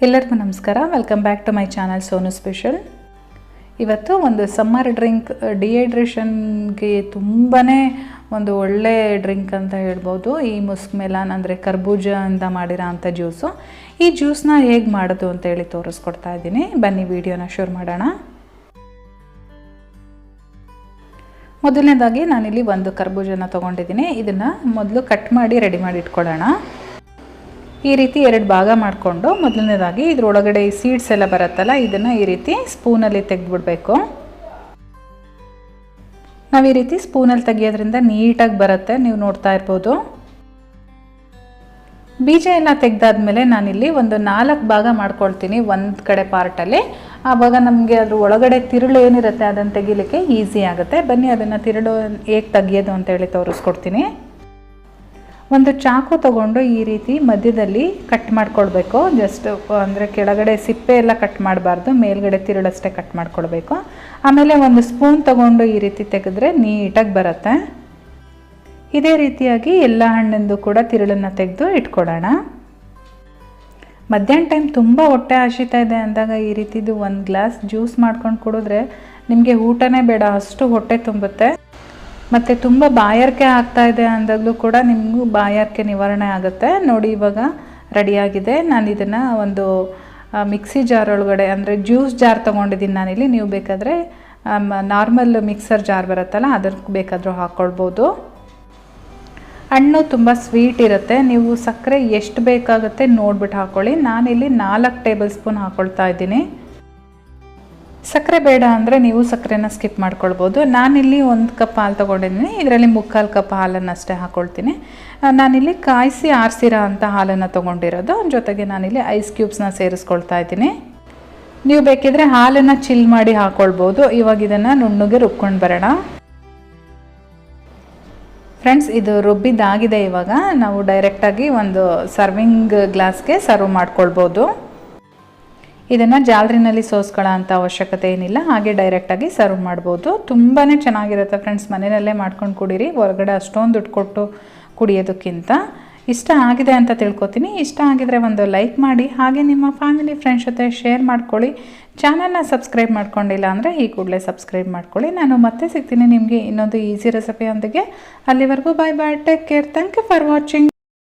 ಎಲ್ಲರಿಗೂ ನಮಸ್ಕಾರ. Welcome back to my channel Sonu special. ಇವತ್ತು ಒಂದು ಸಮ್ಮರ್ ಡ್ರಿಂಕ್, ಡಿಹೈಡ್ರೇಷನ್ಗೆ ತುಂಬಾ ಒಂದು ಒಳ್ಳೆ ಡ್ರಿಂಕ್ ಅಂತ ಹೇಳ್ಬೋದು. ಈ ಮುಸ್ಕ್ ಮೆಲಾನ್ ಅಂದರೆ ಕರ್ಬೂಜದಿಂದ ಮಾಡಿರೋ ಅಂಥ ಜ್ಯೂಸು. ಈ ಜ್ಯೂಸನ್ನ ಹೇಗೆ ಮಾಡೋದು ಅಂತೇಳಿ ತೋರಿಸ್ಕೊಡ್ತಾ ಇದ್ದೀನಿ. ಬನ್ನಿ ವಿಡಿಯೋನ ಶುರು ಮಾಡೋಣ. ಮೊದಲನೇದಾಗಿ ನಾನಿಲ್ಲಿ ಒಂದು ಕರ್ಬೂಜನ ತೊಗೊಂಡಿದ್ದೀನಿ. ಇದನ್ನು ಮೊದಲು ಕಟ್ ಮಾಡಿ ರೆಡಿ ಮಾಡಿ ಇಟ್ಕೊಳ್ಳೋಣ. ಈ ರೀತಿ ಎರಡು ಭಾಗ ಮಾಡಿಕೊಂಡು ಮೊದಲನೇದಾಗಿ ಇದರೊಳಗಡೆ ಈ ಸೀಡ್ಸ್ ಎಲ್ಲ ಬರುತ್ತಲ್ಲ, ಇದನ್ನು ಈ ರೀತಿ ಸ್ಪೂನಲ್ಲಿ ತೆಗೆದುಬಿಡಬೇಕು. ನಾವು ಈ ರೀತಿ ಸ್ಪೂನಲ್ಲಿ ತೆಗಿಯೋದ್ರಿಂದ ನೀಟಾಗಿ ಬರುತ್ತೆ, ನೀವು ನೋಡ್ತಾ ಇರ್ಬೋದು. ಬೀಜ ಎಲ್ಲ ತೆಗೆದಾದ್ಮೇಲೆ ನಾನಿಲ್ಲಿ ಒಂದು 4 ಭಾಗ ಮಾಡ್ಕೊಳ್ತೀನಿ ಒಂದು ಕಡೆ ಪಾರ್ಟಲ್ಲಿ. ಆವಾಗ ನಮಗೆ ಅದ್ರ ಒಳಗಡೆ ತಿರುಳು ಏನಿರುತ್ತೆ ಅದನ್ನು ತೆಗಿಲಿಕ್ಕೆ ಈಸಿ ಆಗುತ್ತೆ. ಬನ್ನಿ ಅದನ್ನು ತಿರುಳು ಹೇಗೆ ತೆಗಿಯೋದು ಅಂತೇಳಿ ತೋರಿಸ್ಕೊಡ್ತೀನಿ. ಒಂದು ಚಾಕು ತಗೊಂಡು ಈ ರೀತಿ ಮಧ್ಯದಲ್ಲಿ ಕಟ್ ಮಾಡ್ಕೊಳ್ಬೇಕು. ಜಸ್ಟ್ ಅಂದರೆ ಕೆಳಗಡೆ ಸಿಪ್ಪೆ ಎಲ್ಲ ಕಟ್ ಮಾಡಬಾರ್ದು, ಮೇಲ್ಗಡೆ ತಿರುಳಷ್ಟೇ ಕಟ್ ಮಾಡ್ಕೊಳ್ಬೇಕು. ಆಮೇಲೆ ಒಂದು ಸ್ಪೂನ್ ತಗೊಂಡು ಈ ರೀತಿ ತೆಗೆದ್ರೆ ನೀಟಾಗಿ ಬರುತ್ತೆ. ಇದೇ ರೀತಿಯಾಗಿ ಎಲ್ಲ ಹಣ್ಣಿಂದು ಕೂಡ ತಿರುಳನ್ನು ತೆಗೆದು ಇಟ್ಕೊಳ್ಳೋಣ. ಮಧ್ಯಾಹ್ನ ಟೈಮ್ ತುಂಬ ಹೊಟ್ಟೆ ಹಸಿತಾ ಇದೆ ಅಂದಾಗ ಈ ರೀತಿದು ಒಂದು ಗ್ಲಾಸ್ ಜ್ಯೂಸ್ ಮಾಡ್ಕೊಂಡು ಕುಡಿದ್ರೆ ನಿಮಗೆ ಊಟನೇ ಬೇಡ, ಅಷ್ಟು ಹೊಟ್ಟೆ ತುಂಬುತ್ತೆ. ಮತ್ತು ತುಂಬ ಬಾಯಾರಿಕೆ ಆಗ್ತಾ ಇದೆ ಅಂದಾಗಲೂ ಕೂಡ ನಿಮಗೂ ಬಾಯಾರಿಕೆ ನಿವಾರಣೆ ಆಗುತ್ತೆ. ನೋಡಿ ಇವಾಗ ರೆಡಿಯಾಗಿದೆ. ನಾನು ಇದನ್ನು ಒಂದು ಮಿಕ್ಸಿ ಜಾರ್ ಒಳಗಡೆ, ಅಂದರೆ ಜ್ಯೂಸ್ ಜಾರ್ ತೊಗೊಂಡಿದ್ದೀನಿ ನಾನಿಲ್ಲಿ. ನೀವು ಬೇಕಾದರೆ ನಾರ್ಮಲ್ ಮಿಕ್ಸರ್ ಜಾರ್ ಬರುತ್ತಲ್ಲ ಅದಕ್ಕೆ ಬೇಕಾದರೂ ಹಾಕ್ಕೊಳ್ಬೋದು. ಹಣ್ಣು ತುಂಬ ಸ್ವೀಟ್ ಇರುತ್ತೆ. ನೀವು ಸಕ್ಕರೆ ಎಷ್ಟು ಬೇಕಾಗುತ್ತೆ ನೋಡಿಬಿಟ್ಟು ಹಾಕ್ಕೊಳ್ಳಿ. ನಾನಿಲ್ಲಿ 4 ಟೇಬಲ್ ಸ್ಪೂನ್ ಹಾಕ್ಕೊಳ್ತಾ ಇದ್ದೀನಿ. ಸಕ್ಕರೆ ಬೇಡ ಅಂದರೆ ನೀವು ಸಕ್ಕರೆನ ಸ್ಕಿಪ್ ಮಾಡ್ಕೊಳ್ಬೋದು. ನಾನಿಲ್ಲಿ 1 ಕಪ್ ಹಾಲು ತೊಗೊಂಡಿದ್ದೀನಿ. ಇದರಲ್ಲಿ 3/4 ಕಪ್ ಹಾಲನ್ನು ಅಷ್ಟೇ ಹಾಕ್ಕೊಳ್ತೀನಿ. ನಾನಿಲ್ಲಿ ಕಾಯಿಸಿ ಆರಿಸಿರೋ ಅಂಥ ಹಾಲನ್ನು ತೊಗೊಂಡಿರೋದು. ಜೊತೆಗೆ ನಾನಿಲ್ಲಿ ಐಸ್ ಕ್ಯೂಬ್ಸ್ನ ಸೇರಿಸ್ಕೊಳ್ತಾ ಇದ್ದೀನಿ. ನೀವು ಬೇಕಿದ್ರೆ ಹಾಲನ್ನು ಚಿಲ್ ಮಾಡಿ ಹಾಕ್ಕೊಳ್ಬೋದು. ಇವಾಗ ಇದನ್ನು ನುಣ್ಣಗೆ ರುಬ್ಕೊಂಡು ಬರೋಣ. ಫ್ರೆಂಡ್ಸ್, ಇದು ರುಬ್ಬಿದ್ದಾಗಿದೆ. ಇವಾಗ ನಾವು ಡೈರೆಕ್ಟಾಗಿ ಒಂದು ಸರ್ವಿಂಗ್ ಗ್ಲಾಸ್ಗೆ ಸರ್ವ್ ಮಾಡ್ಕೊಳ್ಬೋದು. ಇದನ್ನು ಜಾಲರಿನಲ್ಲಿ ಸೋಸ್ಕೊಳ್ಳೋ ಅಂಥ ಅವಶ್ಯಕತೆ ಏನಿಲ್ಲ, ಹಾಗೆ ಡೈರೆಕ್ಟಾಗಿ ಸರ್ವ್ ಮಾಡ್ಬೋದು. ತುಂಬಾ ಚೆನ್ನಾಗಿರುತ್ತೆ ಫ್ರೆಂಡ್ಸ್. ಮನೆಯಲ್ಲೇ ಮಾಡ್ಕೊಂಡು ಕುಡೀರಿ, ಹೊರಗಡೆ ಅಷ್ಟೊಂದು ದುಡ್ಡು ಕೊಟ್ಟು ಕುಡಿಯೋದಕ್ಕಿಂತ. ಇಷ್ಟ ಆಗಿದೆ ಅಂತ ತಿಳ್ಕೊತೀನಿ. ಇಷ್ಟ ಆಗಿದರೆ ಒಂದು ಲೈಕ್ ಮಾಡಿ, ಹಾಗೆ ನಿಮ್ಮ ಫ್ಯಾಮಿಲಿ ಫ್ರೆಂಡ್ಸ್ ಜೊತೆ ಶೇರ್ ಮಾಡ್ಕೊಳ್ಳಿ. ಚಾನಲ್ನ ಸಬ್ಸ್ಕ್ರೈಬ್ ಮಾಡ್ಕೊಂಡಿಲ್ಲ ಅಂದರೆ ಈ ಕೂಡಲೇ ಸಬ್ಸ್ಕ್ರೈಬ್ ಮಾಡ್ಕೊಳ್ಳಿ. ನಾನು ಮತ್ತೆ ಸಿಗ್ತೀನಿ ನಿಮಗೆ ಇನ್ನೊಂದು ಈಸಿ ರೆಸಿಪಿಯೊಂದಿಗೆ. ಅಲ್ಲಿವರೆಗೂ bye bye, take care, thank you for watching.